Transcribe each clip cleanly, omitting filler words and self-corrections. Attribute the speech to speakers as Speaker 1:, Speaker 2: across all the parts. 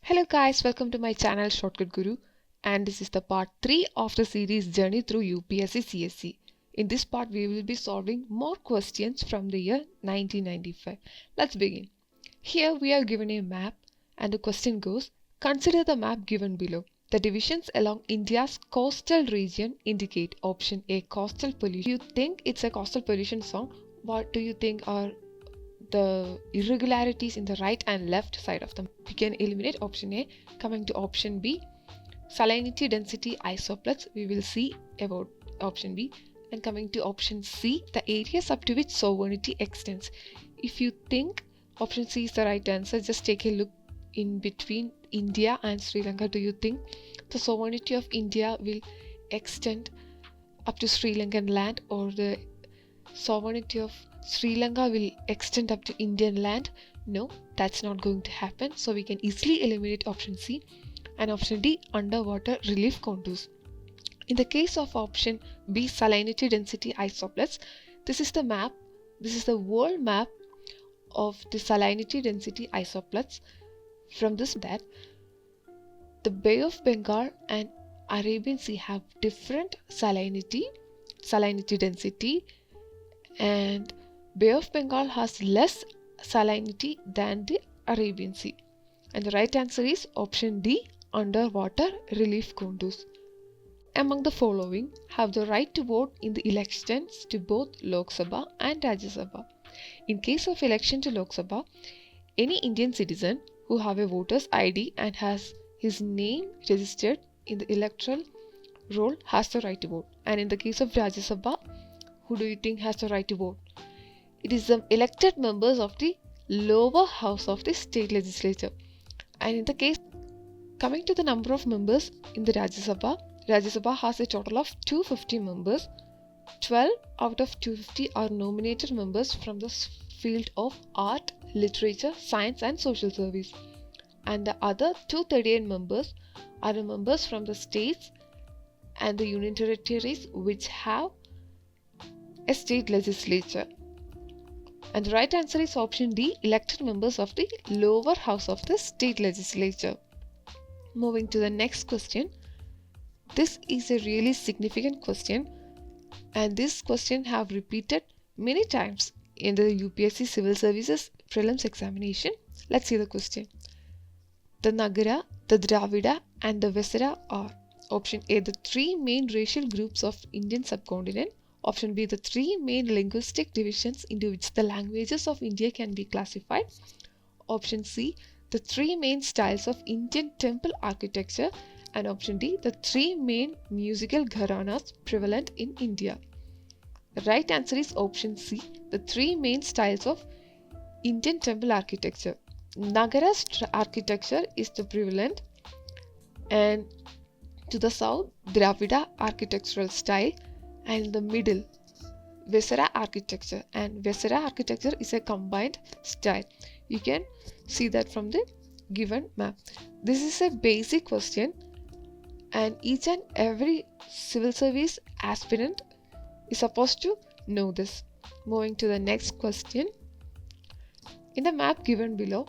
Speaker 1: Hello guys, welcome to my channel Shortcut Guru, and this is the part 3 of the series Journey through UPSC CSE. In this part we will be solving more questions from the year 1995. Let's begin. Here we are given a map and the question goes, consider the map given below. The divisions along India's coastal region indicate option A coastal pollution. You think it's a coastal pollution song? What do you think are the irregularities in the right and left side of them? We can eliminate option A. Coming to option B, salinity density isoplets, we will see about option B. And coming to option C, the areas up to which sovereignty extends. If you think option C is the right answer, just take a look in between India and Sri Lanka. Do you think the sovereignty of India will extend up to Sri Lankan land, or the sovereignty of Sri Lanka will extend up to Indian land? No, that's not going to happen. So we can easily eliminate option C. And option D, underwater relief contours. In the case of option B, salinity density isoplets, this is the map. This is the world map of the salinity density isoplets. From this, that the Bay of Bengal and Arabian Sea have different salinity density, and Bay of Bengal has less salinity than the Arabian Sea. And the right answer is option D, underwater relief contours. Among the following have the right to vote in the elections to both Lok Sabha and Rajya Sabha. In case of election to Lok Sabha, any Indian citizen who have a voter's ID and has his name registered in the electoral roll has the right to vote. And in the case of Rajya Sabha, who do you think has the right to vote? It is the elected members of the lower house of the state legislature. And in the case, coming to the number of members in the Rajya Sabha has a total of 250 members. 12 out of 250 are nominated members from the field of art, literature, science and social service. And the other 238 members are the members from the states and the union territories which have a state legislature. And the right answer is option D, elected members of the lower house of the state legislature. Moving to the next question. This is a really significant question, and this question have repeated many times in the UPSC Civil Services Prelims examination. Let's see the question. The Nagara, the Dravida and the Vesara are option A, the three main racial groups of Indian subcontinent. Option B, the three main linguistic divisions into which the languages of India can be classified. Option C, the three main styles of Indian temple architecture. And option D, the three main musical gharanas prevalent in India. The right answer is option C, the three main styles of Indian temple architecture. Nagara's architecture is the prevalent, and to the south, Dravida architectural style, and in the middle, Vesara architecture. And Vesara architecture is a combined style. You can see that from the given map. This is a basic question, and each and every civil service aspirant is supposed to know this. Moving to the next question. In the map given below,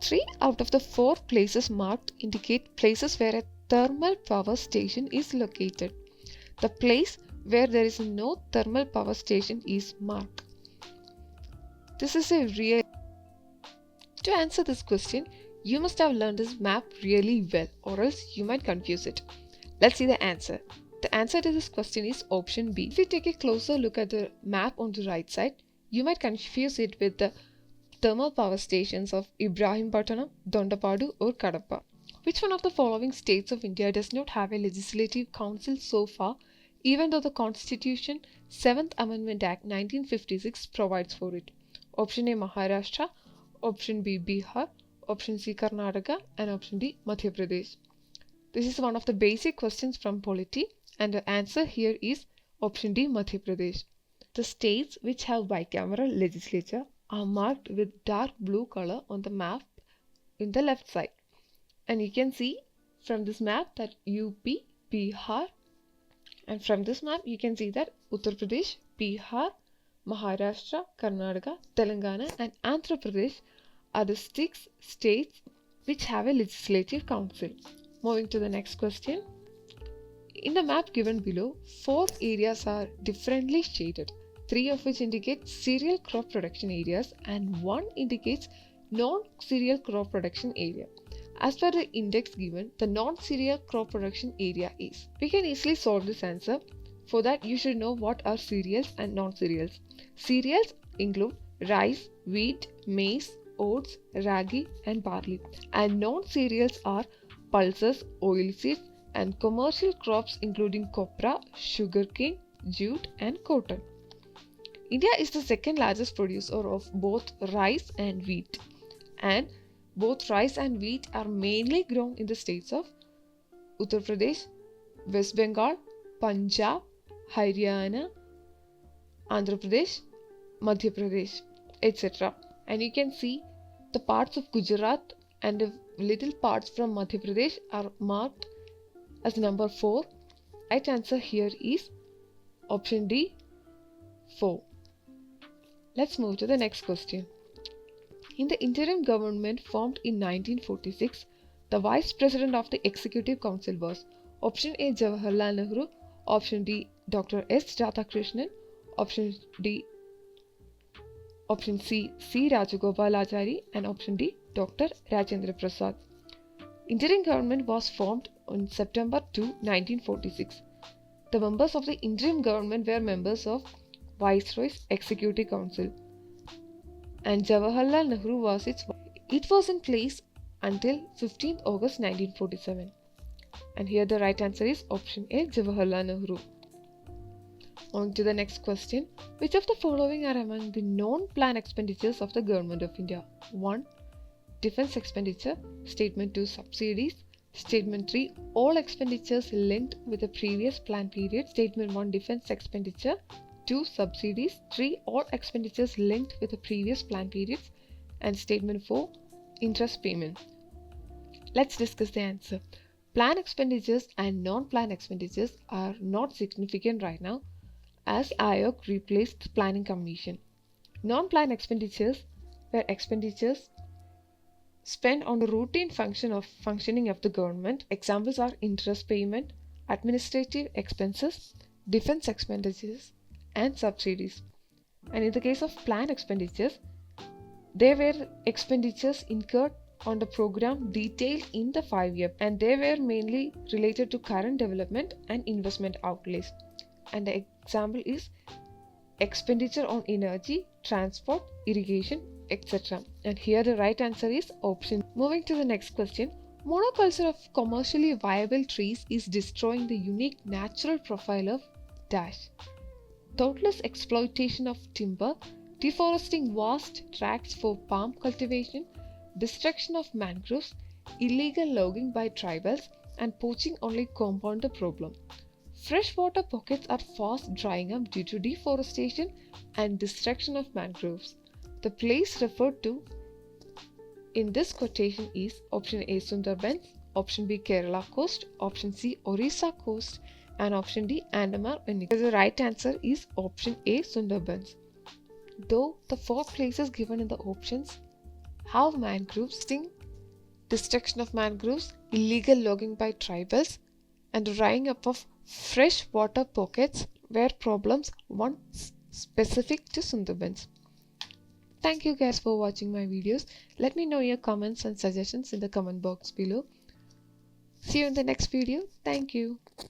Speaker 1: 3 out of the 4 places marked indicate places where a thermal power station is located. The place where there is no thermal power station is marked. This is a real... To answer this question, you must have learned this map really well, or else you might confuse it. Let's see the answer. The answer to this question is option B. If you take a closer look at the map on the right side, you might confuse it with the thermal power stations of Ibrahimpatnam, Dondapadu or Kadapa. Which one of the following states of India does not have a legislative council so far, even though the Constitution 7th Amendment Act 1956 provides for it? Option A, Maharashtra. Option B, Bihar. Option C, Karnataka. And option D, Madhya Pradesh. This is one of the basic questions from polity, and the answer here is option D, Madhya Pradesh. The states which have bicameral legislature are marked with dark blue color on the map in the left side. And you can see from this map that UP, Bihar, and from this map you can see that Uttar Pradesh, Bihar, Maharashtra, Karnataka, Telangana and Andhra Pradesh are the 6 states which have a legislative council. Moving to the next question. In the map given below, 4 areas are differently shaded, 3 of which indicate cereal crop production areas and 1 indicates non-cereal crop production area. As per the index given, the non-cereal crop production area is. We can easily solve this answer. For that, you should know what are cereals and non-cereals. Cereals include rice, wheat, maize, oats, ragi and barley. And non-cereals are pulses, oilseeds and commercial crops including copra, sugarcane, jute and cotton. India is the second largest producer of both rice and wheat. And both rice and wheat are mainly grown in the states of Uttar Pradesh, West Bengal, Punjab, Haryana, Andhra Pradesh, Madhya Pradesh, etc. And you can see the parts of Gujarat and the little parts from Madhya Pradesh are marked as number 4. Right answer here is option D, 4. Let's move to the next question. In the interim government formed in 1946, the Vice President of the Executive Council was option A. Jawaharlal Nehru, option D. Dr. S. Radhakrishnan, option C. C. Rajagopalachari and option D. Dr. Rajendra Prasad. Interim government was formed on September 2, 1946. The members of the interim government were members of Viceroy's Executive Council, and Jawaharlal Nehru was its. It was in place until 15th August 1947. And here the right answer is option A, Jawaharlal Nehru. On to the next question. Which of the following are among the non-plan expenditures of the Government of India? 1. Defense expenditure. Statement 2. Subsidies. Statement 3. All expenditures linked with the previous plan period. Statement 1. Defense expenditure. 2. Subsidies. 3. All expenditures linked with the previous plan periods. And statement 4. Interest payment. Let's discuss the answer. Plan expenditures and non-plan expenditures are not significant right now as Ayog replaced the Planning Commission. Non-plan expenditures were expenditures spent on the routine functioning of the government. Examples are interest payment, administrative expenses, defense expenditures, and subsidies. And in the case of plan expenditures, they were expenditures incurred on the program detailed in the 5-year, and they were mainly related to current development and investment outlays. And the example is expenditure on energy, transport, irrigation, etc. And here the right answer is option. Moving to the next question. Monoculture of commercially viable trees is destroying the unique natural profile of dash. Thoughtless exploitation of timber, deforesting vast tracts for palm cultivation, destruction of mangroves, illegal logging by tribals, and poaching only compound the problem. Freshwater pockets are fast drying up due to deforestation and destruction of mangroves. The place referred to in this quotation is option A. Sundarbans, option B. Kerala coast, option C. Orissa coast, and option D. Andaman and Nicobar. The right answer is option A. Sundarbans. Though the 4 places given in the options have mangroves, destruction of mangroves, illegal logging by tribals, and drying up of freshwater pockets were problems once specific to Sundarbans. Thank you guys for watching my videos. Let me know your comments and suggestions in the comment box below. See you in the next video. Thank you.